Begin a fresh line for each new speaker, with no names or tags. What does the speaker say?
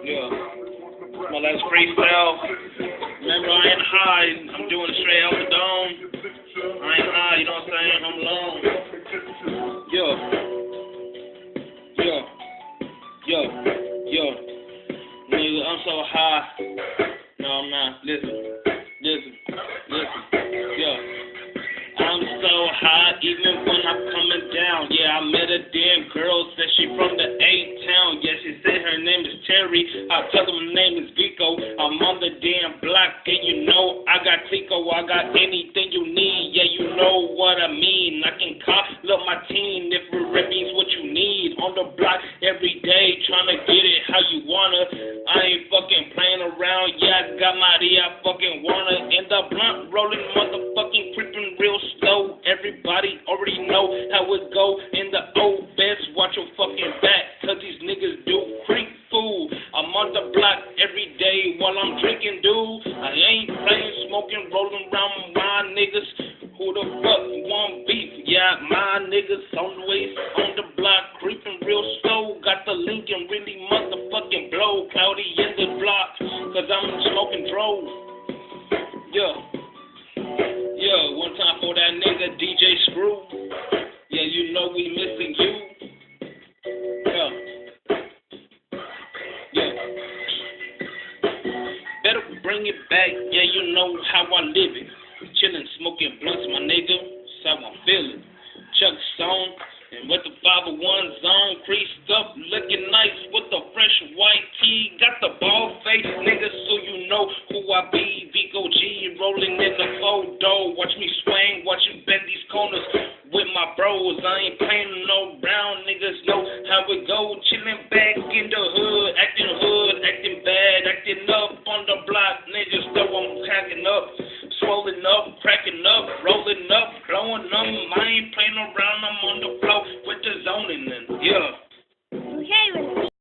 Yeah. My last freestyle. Remember, I ain't high. I'm doing it straight out the dome. I ain't high, you know what I'm saying? I'm alone. Yeah. Yeah. Yeah. Yeah. Nigga, I'm so high. No, I'm not. Listen. Yeah. I'm so high, even when I'm coming down. Yeah, I met a damn girl, said she from the A-Town. Yeah, she said her name is Terry. I told her my name is Vico. I'm on the damn block, and you know I got Tico. I got anything you need. Yeah, you know what I mean. I can call up my team if it means what you need. On the block every day, trying to get it how you wanna. I ain't fucking playing around. Yeah, I got my idea. I fucking wanna. In the blunt, rolling, motherfucking creeping real slow. Everybody already know how it go. In the old best, watch your fucking back, cause these niggas do creep fool. I'm on the block every day while I'm drinking, dude. I ain't playing, smoking, rolling around with my niggas. Who the fuck want beef? Yeah, my niggas on the way, on the block, creeping real slow. Got the Lincoln really motherfucking blow. Cloudy in the block, cause I'm smoking drove. Yeah, one time for that nigga DJ Screw. Yeah, you know we missing you. Yeah. Better bring it back. Yeah, you know how I live it. Chillin', smoking blunts, my nigga. That's how I'm feeling. Chuck Stone and with the 501 zone, creased up, looking nice with the fresh white tee. Got the ball face, nigga, so you know who I be. Vico G rolling in the photo. Watch me swing, watch you bend these corners with my bros. I ain't playing no brown niggas, know how it go. Chillin' back in the hood, acting bad, acting up on the block. Niggas know I'm hacking up, swollen up, cracking up, rolling up, blowing up. I ain't playing around, I'm on the floor with the zoning and yeah.